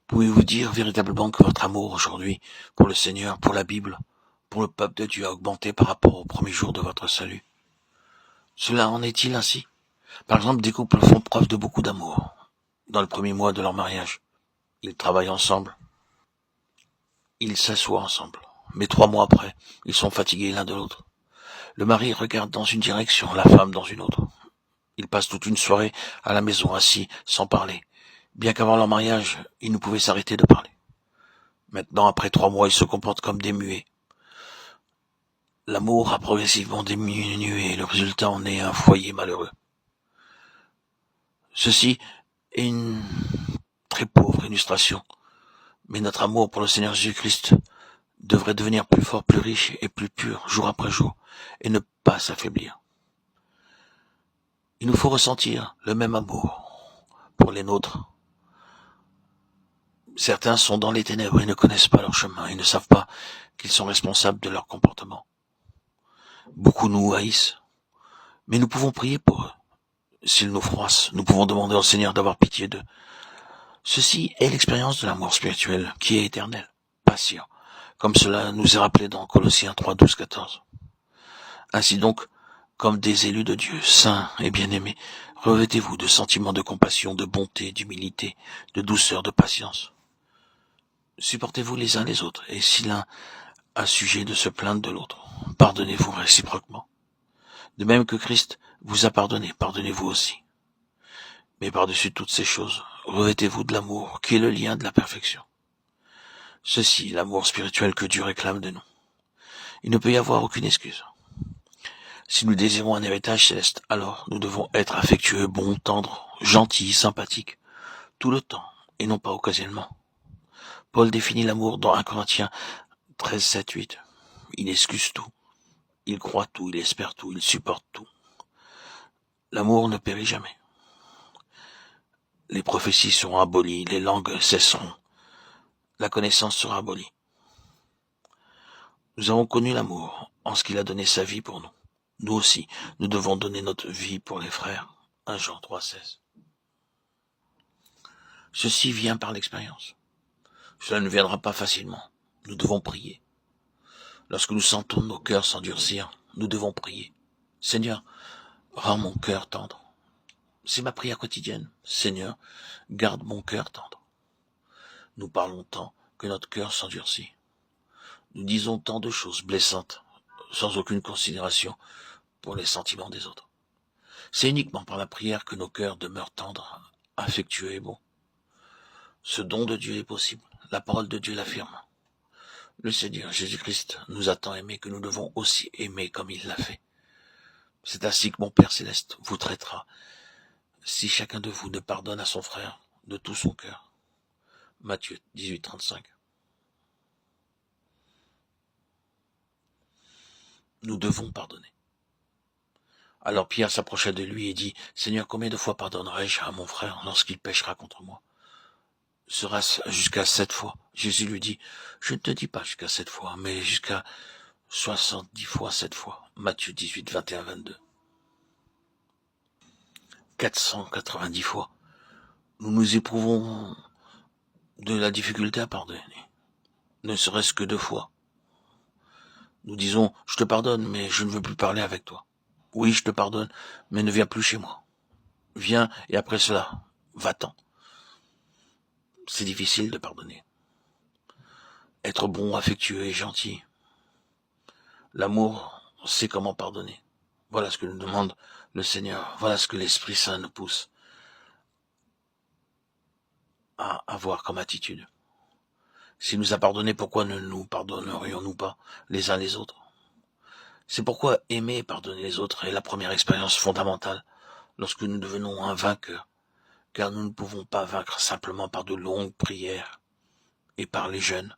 Pouvez-vous dire véritablement que votre amour aujourd'hui pour le Seigneur, pour la Bible, pour le peuple de Dieu a augmenté par rapport au premier jour de votre salut? Cela en est-il ainsi? Par exemple, des couples font preuve de beaucoup d'amour dans le premier mois de leur mariage. Ils travaillent ensemble, ils s'assoient ensemble. Mais 3 mois après, ils sont fatigués l'un de l'autre. Le mari regarde dans une direction, la femme dans une autre. Ils passent toute une soirée à la maison, assis, sans parler. Bien qu'avant leur mariage, ils ne pouvaient s'arrêter de parler. Maintenant, après 3 mois, ils se comportent comme des muets. L'amour a progressivement diminué et le résultat en est un foyer malheureux. Ceci est une très pauvre illustration, mais notre amour pour le Seigneur Jésus-Christ devrait devenir plus fort, plus riche et plus pur jour après jour, et ne pas s'affaiblir. Il nous faut ressentir le même amour pour les nôtres. Certains sont dans les ténèbres et ne connaissent pas leur chemin et ne savent pas qu'ils sont responsables de leur comportement. Beaucoup nous haïssent, mais nous pouvons prier pour eux. S'ils nous froissent, nous pouvons demander au Seigneur d'avoir pitié d'eux. Ceci est l'expérience de l'amour spirituel qui est éternel, patient, comme cela nous est rappelé dans Colossiens 3, 12, 14. Ainsi donc, comme des élus de Dieu, saints et bien-aimés, revêtez-vous de sentiments de compassion, de bonté, d'humilité, de douceur, de patience. Supportez-vous les uns les autres, et si l'un a sujet de se plaindre de l'autre, pardonnez-vous réciproquement. De même que Christ vous a pardonné, pardonnez-vous aussi. Mais par-dessus toutes ces choses, revêtez-vous de l'amour, qui est le lien de la perfection. Ceci est l'amour spirituel que Dieu réclame de nous. Il ne peut y avoir aucune excuse. Si nous désirons un héritage céleste, alors nous devons être affectueux, bons, tendres, gentils, sympathiques, tout le temps, et non pas occasionnellement. Paul définit l'amour dans 1 Corinthiens 13, 7, 8. Il excuse tout, il croit tout, il espère tout, il supporte tout. L'amour ne périt jamais. Les prophéties seront abolies, les langues cesseront, la connaissance sera abolie. Nous avons connu l'amour en ce qu'il a donné sa vie pour nous. Nous aussi, nous devons donner notre vie pour les frères. 1 Jean 3, 16. Ceci vient par l'expérience. Cela ne viendra pas facilement. Nous devons prier. Lorsque nous sentons nos cœurs s'endurcir, nous devons prier. Seigneur, rends mon cœur tendre. C'est ma prière quotidienne. Seigneur, garde mon cœur tendre. Nous parlons tant que notre cœur s'endurcit. Nous disons tant de choses blessantes, sans aucune considération pour les sentiments des autres. C'est uniquement par la prière que nos cœurs demeurent tendres, affectueux et bons. Ce don de Dieu est possible. La parole de Dieu l'affirme. Le Seigneur Jésus-Christ nous a tant aimés que nous devons aussi aimer comme il l'a fait. C'est ainsi que mon Père Céleste vous traitera, si chacun de vous ne pardonne à son frère de tout son cœur. Matthieu 18, 35. Nous devons pardonner. Alors Pierre s'approcha de lui et dit, « Seigneur, combien de fois pardonnerai-je à mon frère lorsqu'il péchera contre moi? Sera-ce jusqu'à 7 fois? » Jésus lui dit, « Je ne te dis pas jusqu'à 7 fois, mais jusqu'à 70 fois 7 fois. » Matthieu 18, 21, 22. 490 fois. Nous éprouvons de la difficulté à pardonner, ne serait-ce que 2 fois. Nous disons, je te pardonne, mais je ne veux plus parler avec toi. Oui, je te pardonne, mais ne viens plus chez moi. Viens, et après cela, va-t'en. C'est difficile de pardonner. Être bon, affectueux et gentil. L'amour sait comment pardonner. Voilà ce que nous demande le Seigneur. Voilà ce que l'Esprit Saint nous pousse à avoir comme attitude. S'il nous a pardonné, pourquoi ne nous pardonnerions-nous pas les uns les autres? C'est pourquoi aimer et pardonner les autres est la première expérience fondamentale lorsque nous devenons un vainqueur, car nous ne pouvons pas vaincre simplement par de longues prières et par les jeûnes.